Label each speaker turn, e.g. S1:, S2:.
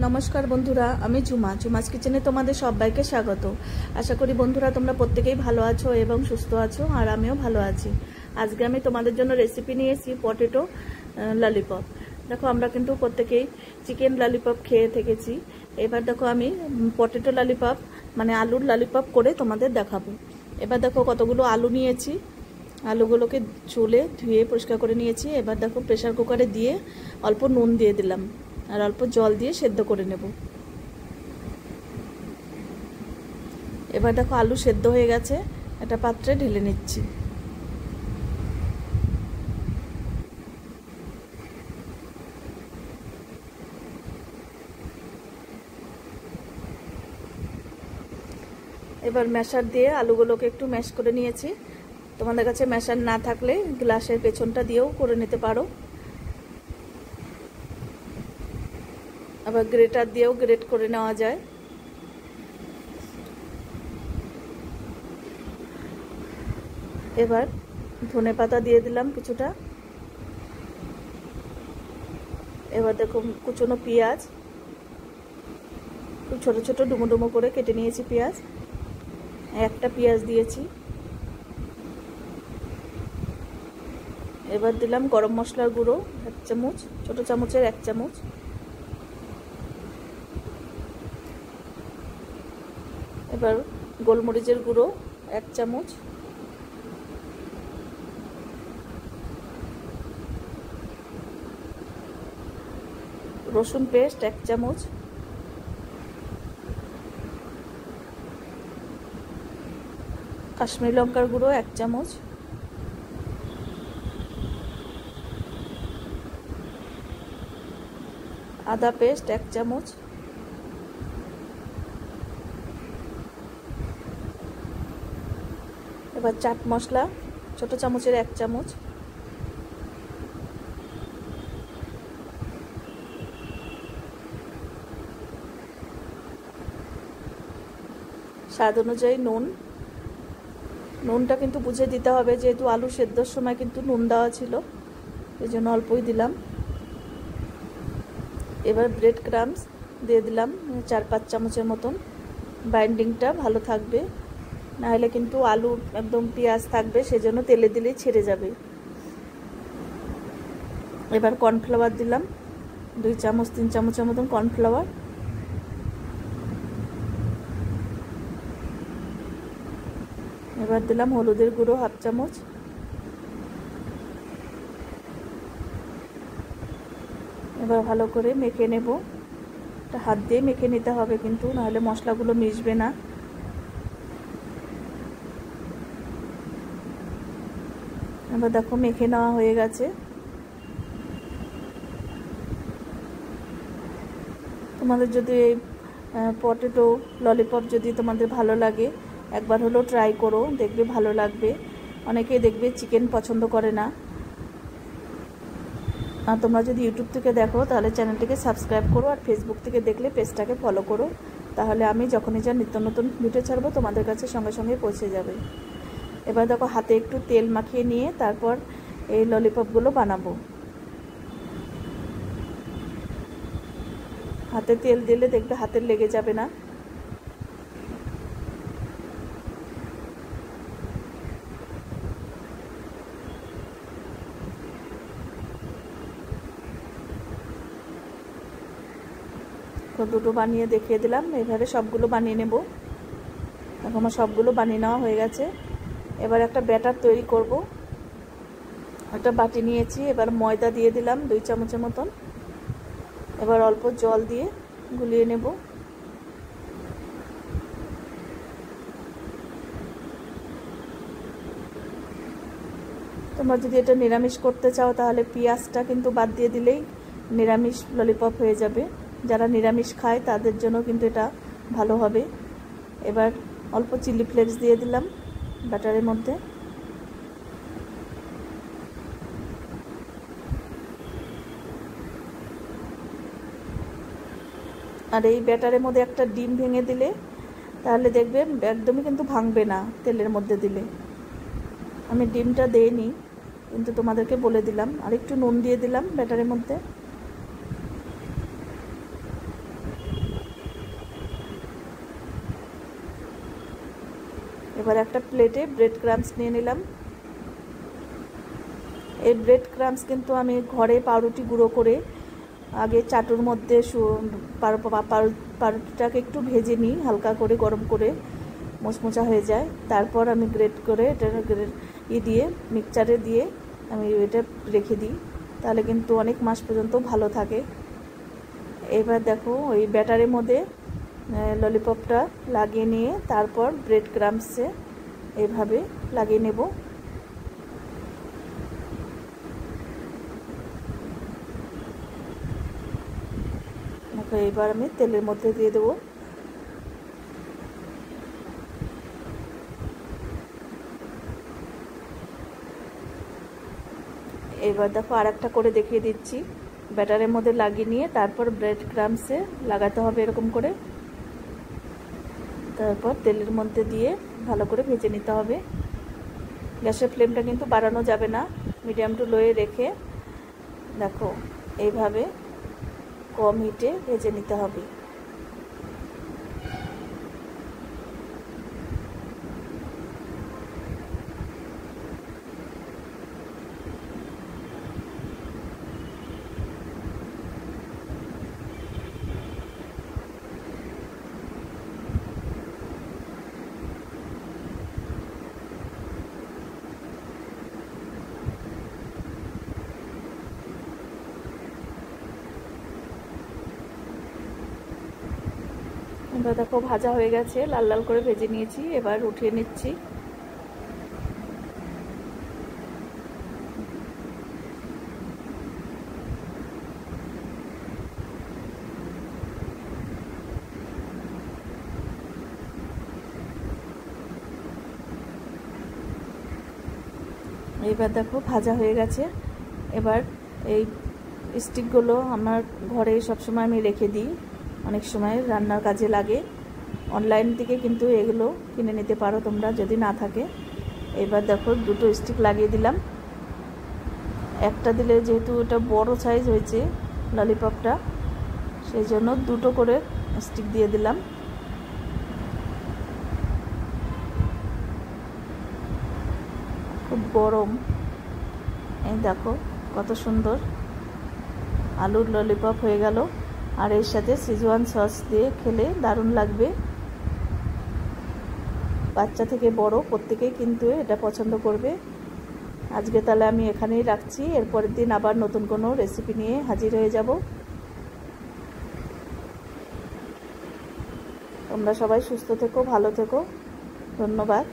S1: নমস্কার বন্ধুরা, আমি ঝুমাস কিচেনে তোমাদের সবাইকে স্বাগত। আশা করি বন্ধুরা তোমরা প্রত্যেকেই ভালো আছো এবং সুস্থ আছো, আর আমিও ভালো আছি। আজকে আমি তোমাদের জন্য রেসিপি নিয়েছি পটেটো ললিপপ। দেখো, আমরা কিন্তু প্রত্যেকেই চিকেন ললিপপ খেয়ে থেকেছি। এবার দেখো আমি পটেটো ললিপপ মানে আলুর ললিপপ করে তোমাদের দেখাবো। এবার দেখো কতগুলো আলু নিয়েছি, আলুগুলোকে চুলে ধুয়ে পরিষ্কার করে নিয়েছি। এবার দেখো প্রেসার কুকারে দিয়ে অল্প নুন দিয়ে দিলাম আর অল্প জল দিয়ে সেদ্ধ করে নেব। এবার দেখো আলু সেদ্ধ হয়ে গেছে, একটা পাত্রে ঢেলে নিচ্ছি। এবার ম্যাশার দিয়ে আলুগুলোকে একটু ম্যাশ করে নিয়েছি। তোমাদের কাছে ম্যাশার না থাকলে গ্লাসের পেছনটা দিয়েও করে নিতে পারো, আবার গ্রেটার দিয়েও গ্রেট করে নেওয়া যায়। এবার ধনে পাতা দিয়ে দিলাম কিছুটা। এবার দেখো কুচনো পেঁয়াজ, খুব ছোটো ছোটো ডুমো ডুমো করে কেটে নিয়েছি পেঁয়াজ, একটা পেঁয়াজ দিয়েছি। এবার দিলাম গরম মশলার গুঁড়ো 1 চামচ, ছোটো চামচের 1 চামচ। এবার গোলমরিচের গুঁড়ো 1 চামচ। রসুন পেস্ট 1 চামচ। কাশ্মীরি লঙ্কার গুঁড়ো 1 চামচ। আদা পেস্ট 1 চামচ। এবার চাট মশলা ছোটো চামচের 1 চামচ। স্বাদ অনুযায়ী নুন। নুনটা কিন্তু বুঝে দিতে হবে, যেহেতু আলু সেদ্ধর সময় কিন্তু নুন দেওয়া ছিল, এই জন্য অল্পই দিলাম। এবার ব্রেড ক্রাম্বস দিয়ে দিলাম 4-5 চামচের মতন। বাইন্ডিংটা ভালো থাকবে, নাহলে কিন্তু আলু একদম পেঁয়াজ থাকবে, সেজন্য তেলে দিলেই ছেড়ে যাবে। এবার কর্নফ্লাওয়ার দিলাম 2-3 চামচের মতন কর্নফ্লাওয়ার। এবার দিলাম হলুদের গুঁড়ো 1/2 চামচ। এবার ভালো করে মেখে নেব, এটা হাত দিয়ে মেখে নিতে হবে কিন্তু, নাহলে মশলাগুলো মিশবে না। এবার দেখো মেখে নেওয়া হয়ে গেছে। তোমাদের যদি এই পটেটো ললিপপ যদি তোমাদের ভালো লাগে, একবার হলেও ট্রাই করো, দেখবে ভালো লাগবে। অনেকেই দেখবে চিকেন পছন্দ করে না। আর তোমরা যদি ইউটিউব থেকে দেখো তাহলে চ্যানেলটিকে সাবস্ক্রাইব করো, আর ফেসবুক থেকে দেখলে পেজটাকে ফলো করো, তাহলে আমি যখনই যা নিত্য নতুন ভিডিও ছাড়বো তোমাদের কাছে সঙ্গে সঙ্গে পৌঁছে যাবে। এবার দেখো হাতে একটু তেল মাখিয়ে নিয়ে তারপর এই ললিপপগুলো বানাবো। হাতে তেল দিলে দেখবে হাতে লেগে যাবে না। তো দুটো বানিয়ে দেখিয়ে দিলাম, এভাবে সবগুলো বানিয়ে নেব। দেখো আমার সবগুলো বানিয়ে নেওয়া হয়ে গেছে। এবার একটা ব্যাটার তৈরি করব। একটা বাটি নিয়েছি, এবার ময়দা দিয়ে দিলাম 2 চামচের মতন। এবার অল্প জল দিয়ে গুলিয়ে নেব। তোমরা যদি এটা নিরামিষ করতে চাও তাহলে পেঁয়াজটা কিন্তু বাদ দিয়ে দিলেই নিরামিষ ললিপপ হয়ে যাবে। যারা নিরামিষ খায় তাদের জন্য কিন্তু এটা ভালো হবে। এবার অল্প চিলি ফ্লেক্স দিয়ে দিলাম ব্যাটারের মধ্যে। আর এই ব্যাটারের মধ্যে একটা ডিম ভেঙে দিলে তাহলে দেখবে একদমই কিন্তু ভাঙবে না তেলের মধ্যে দিলে। আমি ডিমটা দেইনি, কিন্তু তোমাদেরকে বলে দিলাম। আর একটু নুন দিয়ে দিলাম ব্যাটারের মধ্যে। এবার একটা প্লেটে ব্রেড ক্রাম্বস নিয়ে নিলাম। এই ব্রেড ক্রাম্বস কিন্তু আমি ঘরে পাউরুটি গুঁড়ো করে আগে চাটুর মধ্যে পাউরুটিটাকে একটু ভেজে নিই হালকা করে, গরম করে, মোচমোচা হয়ে যায়। তারপর আমি গ্রেট করে এটা দিয়ে মিক্সচারে দিয়ে আমি এটা রেখে দিই, তাহলে কিন্তু অনেক মাস পর্যন্ত ভালো থাকে। এবার দেখো ওই ব্যাটারের মধ্যে ললিপপটা লাগিয়ে নিয়ে তারপর ব্রেড ক্রাম্বসে এইভাবে লাগিয়ে নেব। এবার আমি তেলের মধ্যে দিয়ে দেবো। এবার দেখো আর একটা করে দেখিয়ে দিচ্ছি। ব্যাটারের মধ্যে লাগিয়ে নিয়ে তারপর ব্রেড ক্রাম্বসে লাগাতে হবে এরকম করে, তারপর তেলের মধ্যে দিয়ে ভালো করে ভেজে নিতে হবে। গ্যাসের ফ্লেমটা কিন্তু বাড়ানো যাবে না, মিডিয়াম টু লোয়ে রেখে দেখো এইভাবে কম হিটে ভেজে নিতে হবে। এবার দেখো ভাজা হয়ে গেছে, লাল লাল করে ভেজে নিয়েছি। এবার উঠিয়ে নিচ্ছি। এবার দেখো ভাজা হয়ে গেছে। এবার এই স্টিকগুলো আমার ঘরে সবসময় আমি রেখে দিই, অনেক সময় রান্নার কাজে লাগে। অনলাইন থেকে কিন্তু এগুলো কিনে নিতে পারো তোমরা যদি না থাকে। এবার দেখো দুটো স্টিক লাগিয়ে দিলাম। একটা দিলে যেহেতু এটা বড় সাইজ হয়েছে ললিপপটা, সেই জন্য দুটো করে স্টিক দিয়ে দিলাম। খুব গরম, এই দেখো কত সুন্দর আলুর ললিপপ হয়ে গেল। আর এর সাথে সিজওয়ান সস দিয়ে খেলে দারুণ লাগবে। বাচ্চা থেকে বড় প্রত্যেকেই কিন্তু এটা পছন্দ করবে। আজকে তাহলে আমি এখানেই রাখছি, এরপরের দিন আবার নতুন কোনো রেসিপি নিয়ে হাজির হয়ে যাব। তোমরা সবাই সুস্থ থেকো, ভালো থেকো, ধন্যবাদ।